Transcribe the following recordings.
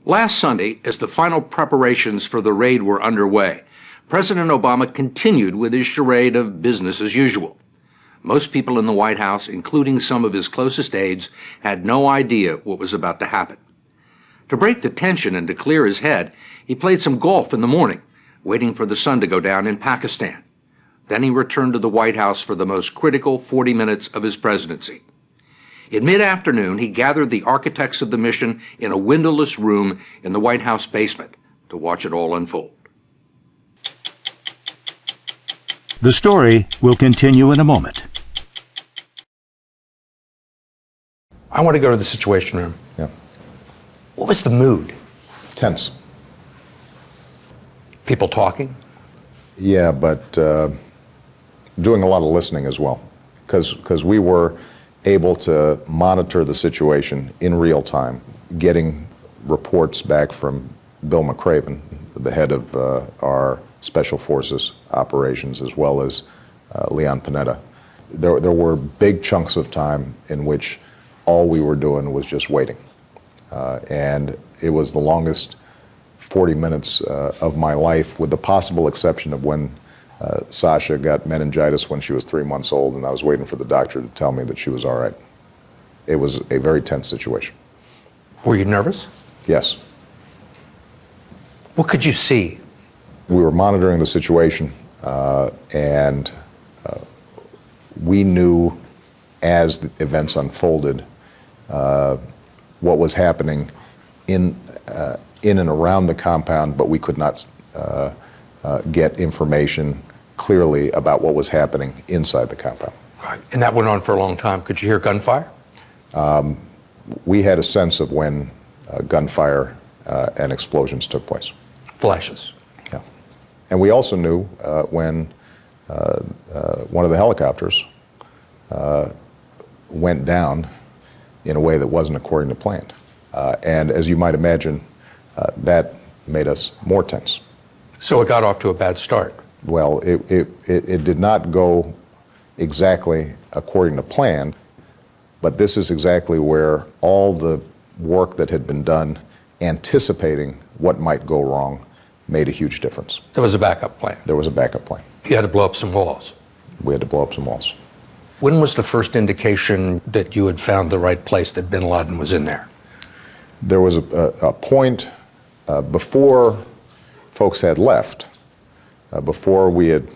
Last Sunday, as the final preparations for the raid were underway, President Obama continued with his charade of business as usual. Most people in the White House, including some of his closest aides, had no idea what was about to happen. To break the tension and to clear his head, he played some golf in the morning, waiting for the sun to go down in Pakistan. Then he returned to the White House for the most critical 40 minutes of his presidency. In mid-afternoon, he gathered the architects of the mission in a windowless room in the White House basement to watch it all unfold. The story will continue in a moment. I want to go to the Situation Room. Yeah. What was the mood? Tense. People talking? Yeah, but doing a lot of listening as well, because we were able to monitor the situation in real time, getting reports back from Bill McCraven, the head of our Special Forces operations, as well as Leon Panetta. There were big chunks of time in which all we were doing was just waiting. And it was the longest 40 minutes of my life, with the possible exception of when Sasha got meningitis when she was 3 months old, and I was waiting for the doctor to tell me that she was all right. It was a very tense situation. Were you nervous? Yes. What could you see? We were monitoring the situation, and we knew as the events unfolded what was happening in and around the compound, but we could not get information clearly about what was happening inside the compound. Right. And that went on for a long time. Could you hear gunfire? We had a sense of when gunfire and explosions took place. Flashes. Yeah. And we also knew when one of the helicopters went down in a way that wasn't according to plan. And as you might imagine, that made us more tense. So it got off to a bad start. Well, it did not go exactly according to plan, but this is exactly where all the work that had been done anticipating what might go wrong made a huge difference. There was a backup plan. There was a backup plan. You had to blow up some walls. We had to blow up some walls. When was the first indication that you had found the right place, that bin Laden was in there? There was a point before folks had left, before we had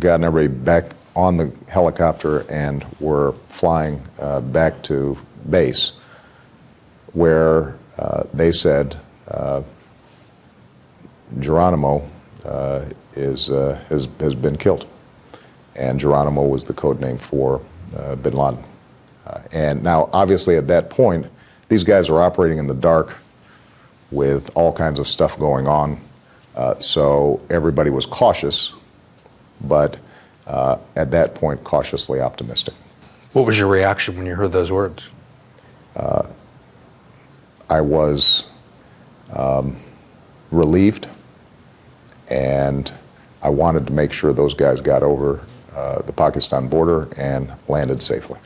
gotten everybody back on the helicopter and were flying back to base, where they said Geronimo has been killed. And Geronimo was the code name for bin Laden. And now, obviously, at that point, these guys are operating in the dark with all kinds of stuff going on. So everybody was cautious, but at that point, cautiously optimistic. What was your reaction when you heard those words? I was relieved, and I wanted to make sure those guys got over the Pakistan border and landed safely.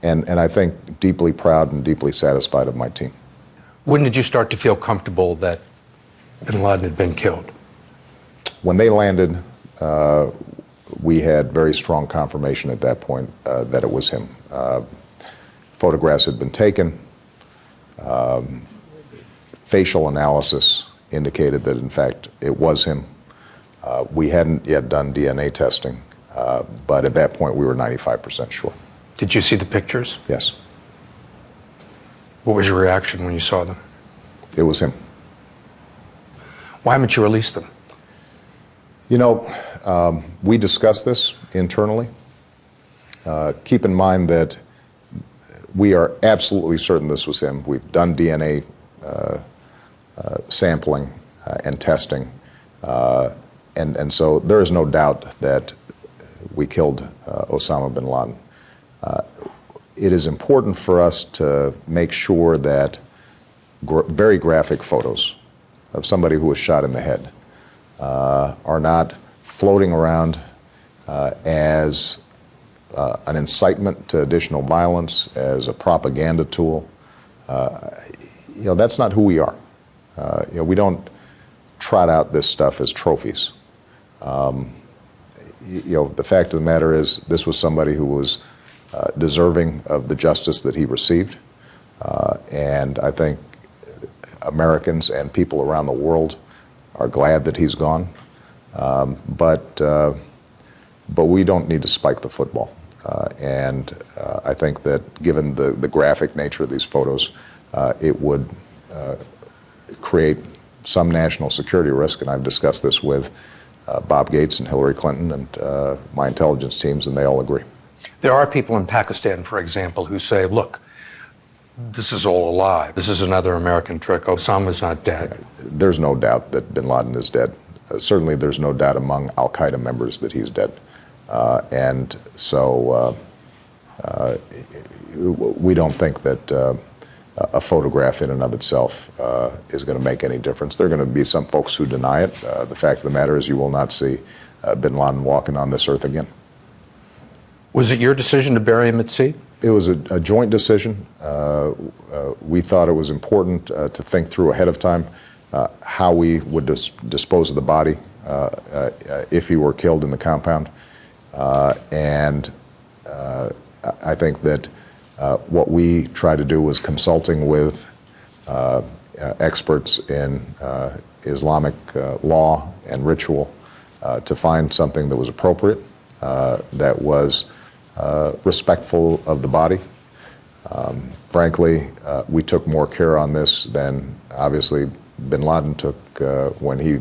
And I think deeply proud and deeply satisfied of my team. When did you start to feel comfortable that bin Laden had been killed? When they landed, we had very strong confirmation at that point that it was him. Photographs had been taken. Facial analysis indicated that, in fact, it was him. We hadn't yet done DNA testing, but at that point we were 95% sure. Did you see the pictures? Yes. What was your reaction when you saw them? It was him. Why haven't you released them? You know, we discussed this internally. Keep in mind that we are absolutely certain this was him. We've done DNA sampling and testing. And so there is no doubt that we killed Osama bin Laden. It is important for us to make sure that very graphic photos of somebody who was shot in the head are not floating around as an incitement to additional violence, as a propaganda tool. That's not who we are. We don't trot out this stuff as trophies. The fact of the matter is this was somebody who was deserving of the justice that he received. And I think Americans and people around the world are glad that he's gone. But we don't need to spike the football. I think that given the graphic nature of these photos, it would create some national security risk, and I've discussed this with Bob Gates and Hillary Clinton and my intelligence teams, and they all agree. There are people in Pakistan, for example, who say, look, this is all a lie. This is another American trick. Osama's not dead. There's no doubt that bin Laden is dead. Certainly there's no doubt among al-Qaeda members that he's dead. And so we don't think that a photograph in and of itself is going to make any difference. There are going to be some folks who deny it. The fact of the matter is you will not see bin Laden walking on this earth again. Was it your decision to bury him at sea? It was a joint decision. We thought it was important to think through ahead of time how we would dispose of the body if he were killed in the compound. And I think that what we tried to do was consulting with experts in Islamic law and ritual to find something that was appropriate, that was respectful of the body. Frankly, we took more care on this than obviously bin Laden took when he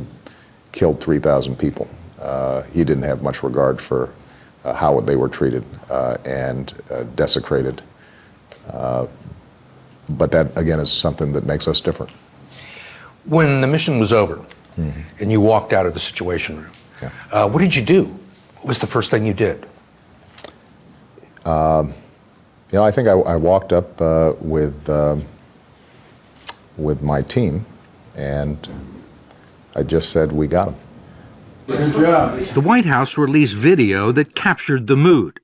killed 3,000 people. He didn't have much regard for how they were treated and desecrated. But that, again, is something that makes us different. When the mission was over and you walked out of the Situation Room, yeah. What did you do? What was the first thing you did? I think I walked up with my team, and I just said, we got him. Good job. The White House released video that captured the mood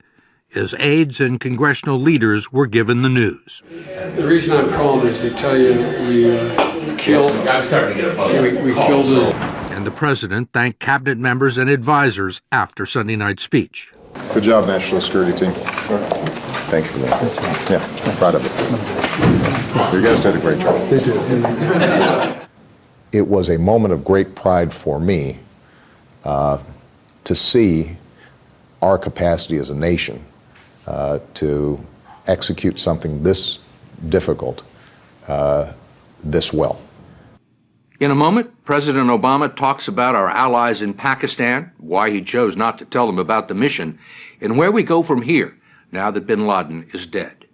as aides and congressional leaders were given the news. The reason I'm calling is to tell you we killed. I'm starting to get a buzz. We killed him. And the president thanked cabinet members and advisors after Sunday night's speech. Good job, National Security Team. Thank you for that. Yeah, I'm proud of it. You guys did a great job. They did. It was a moment of great pride for me to see our capacity as a nation to execute something this difficult this well. In a moment, President Obama talks about our allies in Pakistan, why he chose not to tell them about the mission, and where we go from here now that bin Laden is dead.